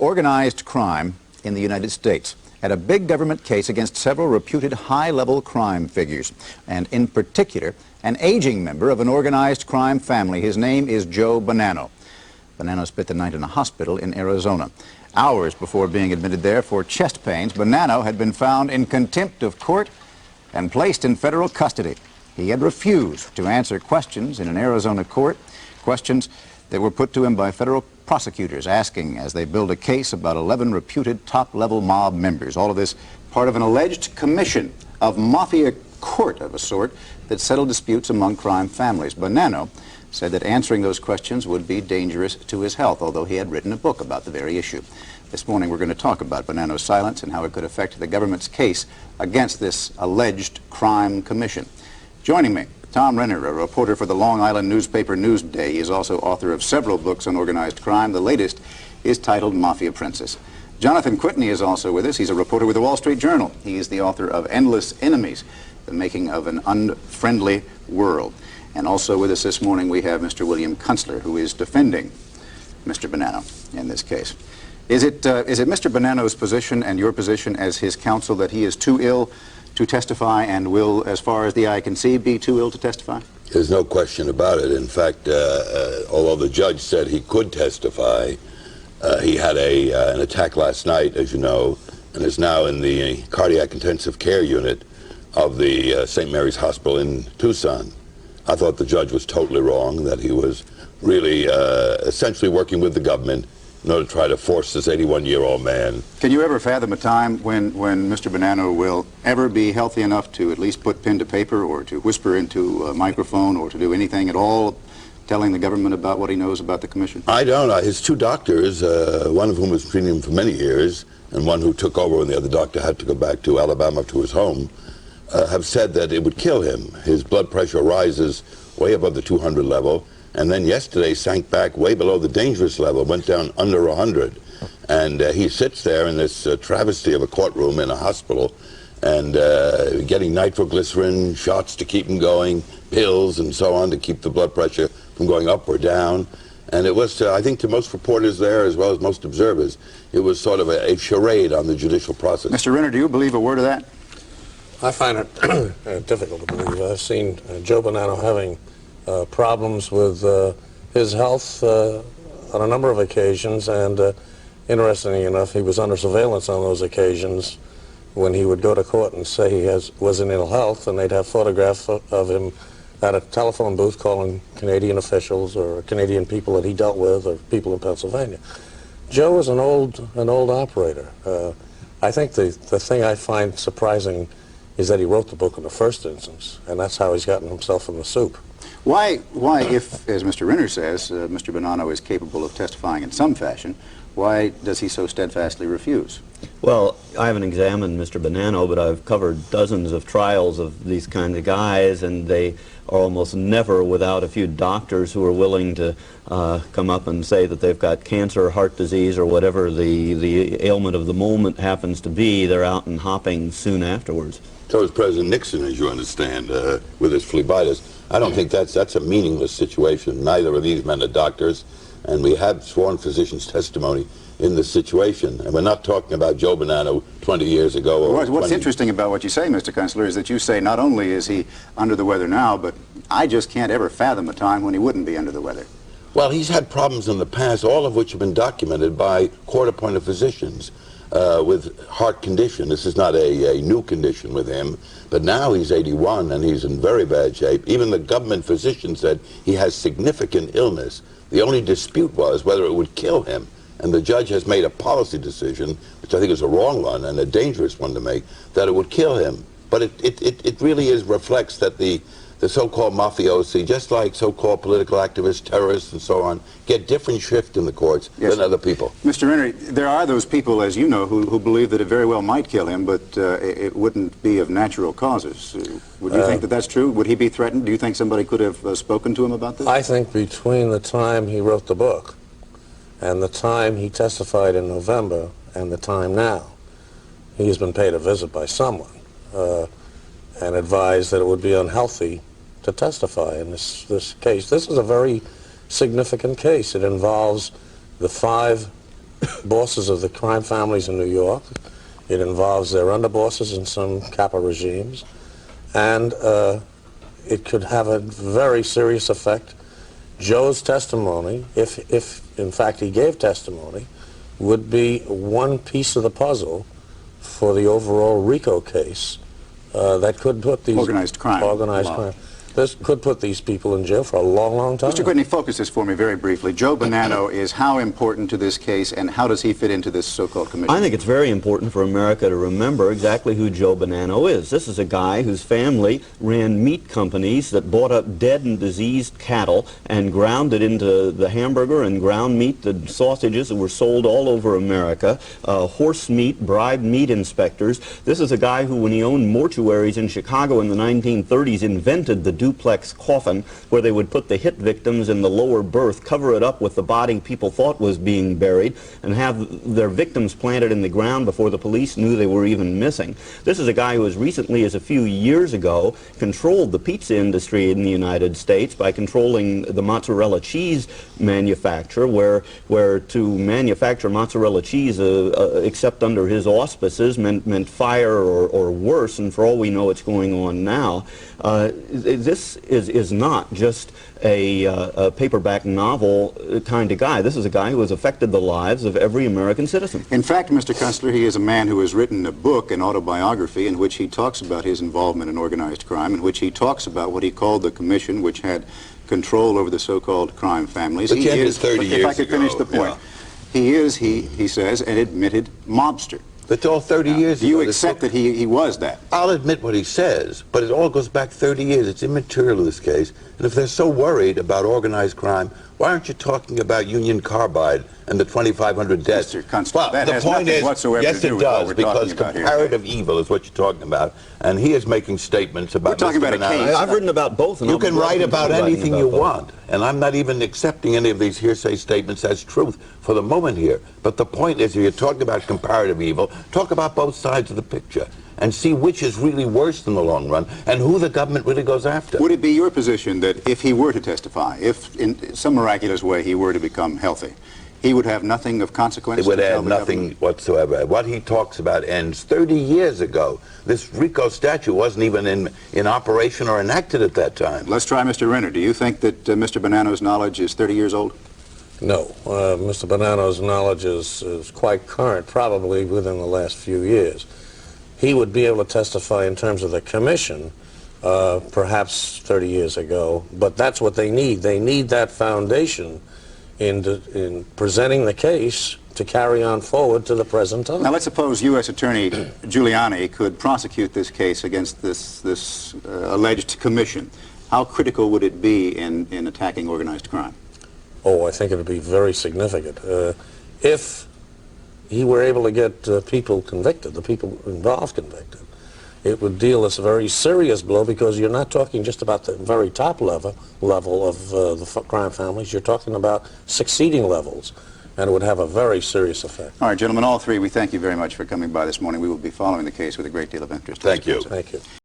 Organized crime in the United States had a big government case against several reputed high-level crime figures, and in particular, an aging member of an organized crime family. His name is Joe Bonanno. Bonanno spent the night in a hospital in Arizona. Hours before being admitted there for chest pains, Bonanno had been found in contempt of court and placed in federal custody. He had refused to answer questions in an Arizona court, questions that were put to him by federal prosecutors asking as they build a case about 11 reputed top-level mob members. All of this part of an alleged commission of Mafia court of a sort that settled disputes among crime families. Bonanno said that answering those questions would be dangerous to his health, although he had written a book about the very issue. This morning we're going to talk about Bonanno's silence and how it could affect the government's case against this alleged crime commission. Joining me, Tom Renner, a reporter for the Long Island newspaper Newsday. He is also author of several books on organized crime. The latest is titled Mafia Princess. Jonathan Quitney is also with us. He's a reporter with the Wall Street Journal. He is the author of Endless Enemies, The Making of an Unfriendly World. And also with us this morning we have Mr. William Kunstler, who is defending Mr. Bonanno in this case. Is it Mr. Bonanno's position and your position as his counsel that he is too ill to testify and will, as far as the eye can see, be too ill to testify? There's no question about it. In fact, although the judge said he could testify, he had an attack last night, as you know, and is now in the cardiac intensive care unit of the St. Mary's Hospital in Tucson. I thought the judge was totally wrong, that he was really essentially working with the government in order to try to force this 81-year-old man. Can you ever fathom a time when Mr. Bonanno will ever be healthy enough to at least put pen to paper or to whisper into a microphone or to do anything at all telling the government about what he knows about the commission? I don't. His two doctors, one of whom was treating him for many years, and one who took over when the other doctor had to go back to Alabama to his home, have said that it would kill him. His blood pressure rises way above the 200 level, and then yesterday sank back way below the dangerous level, went down under 100. And he sits there in this travesty of a courtroom in a hospital and getting nitroglycerin shots to keep him going, pills and so on to keep the blood pressure from going up or down. And it was, I think, to most reporters there, as well as most observers, it was sort of a charade on the judicial process. Mr. Renner, do you believe a word of that? I find it difficult to believe. I've seen Joe Bonanno having problems with his health on a number of occasions, and interestingly enough, he was under surveillance on those occasions when he would go to court and say he was in ill health, and they'd have photographs of him at a telephone booth calling Canadian officials or Canadian people that he dealt with or people in Pennsylvania. Joe was an old operator. I think the thing I find surprising is that he wrote the book in the first instance, and that's how he's gotten himself in the soup. Why, if, as Mr. Renner says, Mr. Bonanno is capable of testifying in some fashion, why does he so steadfastly refuse? Well, I haven't examined Mr. Bonanno, but I've covered dozens of trials of these kinds of guys, and they are almost never without a few doctors who are willing to come up and say that they've got cancer, heart disease, or whatever the ailment of the moment happens to be. They're out and hopping soon afterwards. So is President Nixon, as you understand, with his phlebitis. I don't think that's a meaningless situation. Neither of these men are doctors, and we have sworn physicians' testimony in this situation. And we're not talking about Joe Bonanno 20 years ago. Or what's interesting about what you say, Mr. Kunstler, is that you say not only is he under the weather now, but I just can't ever fathom a time when he wouldn't be under the weather. Well, he's had problems in the past, all of which have been documented by court-appointed physicians with heart condition. This is not a new condition with him, but now he's 81 and he's in very bad shape. Even the government physician said he has significant illness. The only dispute was whether it would kill him. And the judge has made a policy decision, which I think is a wrong one and a dangerous one to make, that it would kill him. But it really reflects that the so-called mafiosi, just like so-called political activists, terrorists, and so on, get different shrift in the courts than other people. Mr. Renner, there are those people, as you know, who believe that it very well might kill him, but it wouldn't be of natural causes. Would you think that that's true? Would he be threatened? Do you think somebody could have spoken to him about this? I think between the time he wrote the book and the time he testified in November and the time now, he has been paid a visit by someone and advised that it would be unhealthy to testify in this case. This is a very significant case. It involves the 5 bosses of the crime families in New York. It involves their underbosses in some capital regimes. And it could have a very serious effect. Joe's testimony, if in fact he gave testimony, would be one piece of the puzzle for the overall RICO case that could put these... Organized crime. Organized crime. This could put these people in jail for a long, long time. Mr. Whitney, focus this for me very briefly. Joe Bonanno is how important to this case, and how does he fit into this so-called commission? I think it's very important for America to remember exactly who Joe Bonanno is. This is a guy whose family ran meat companies that bought up dead and diseased cattle and ground it into the hamburger and ground meat, the sausages that were sold all over America, horse meat, bribed meat inspectors. This is a guy who, when he owned mortuaries in Chicago in the 1930s, invented the duplex coffin, where they would put the hit victims in the lower berth, cover it up with the body people thought was being buried, and have their victims planted in the ground before the police knew they were even missing. This is a guy who, as recently as a few years ago, controlled the pizza industry in the United States by controlling the mozzarella cheese manufacture, where to manufacture mozzarella cheese except under his auspices meant fire or worse, and for all we know it's going on now. This is not just a paperback novel kind of guy. This is a guy who has affected the lives of every American citizen. In fact, Mr. Kunstler, he is a man who has written a book, an autobiography, in which he talks about his involvement in organized crime, in which he talks about what he called the commission, which had control over the so-called crime families. But He is, 30 years if I could finish ago, the point, yeah. he is, he says, an admitted mobster. That's all 30 years ago. Do you accept that he was that? I'll admit what he says, but it all goes back 30 years. It's immaterial to this case. And if they're so worried about organized crime, why aren't you talking about Union Carbide and the 2,500 deaths? Mr. Kunstler, Well, that the has point nothing is, whatsoever yes, to do it with what does, we're because talking about here. comparative evil is what you're talking about, and he is making statements about. We're talking Mr. about a Bonanno. case. I've written about both. And You I'll be can glad write to about keep writing anything about you both. want, and I'm not even accepting any of these hearsay statements as truth for the moment here. But the point is, if you're talking about comparative evil, talk about both sides of the picture and see which is really worse in the long run and who the government really goes after. Would it be your position that if he were to testify, if in some miraculous way he were to become healthy, he would have nothing of consequence? It would to tell add the nothing government? whatsoever. What he talks about ends 30 years ago. This RICO statute wasn't even in operation or enacted at that time. Let's try Mr. Renner. Do you think that Mr. Bonanno's knowledge is 30 years old? No. Mr. Bonanno's knowledge is quite current, probably within the last few years. He would be able to testify in terms of the commission, perhaps 30 years ago, but that's what they need. They need that foundation in presenting the case to carry on forward to the present time. Now let's suppose U.S. Attorney Giuliani could prosecute this case against this alleged commission. How critical would it be in attacking organized crime? Oh, I think it would be very significant. If he were able to get people convicted, the people involved convicted, it would deal us a very serious blow, because you're not talking just about the very top level of the crime families. You're talking about succeeding levels, and it would have a very serious effect. All right, gentlemen, all three, we thank you very much for coming by this morning. We will be following the case with a great deal of interest. Thank you. Thank you.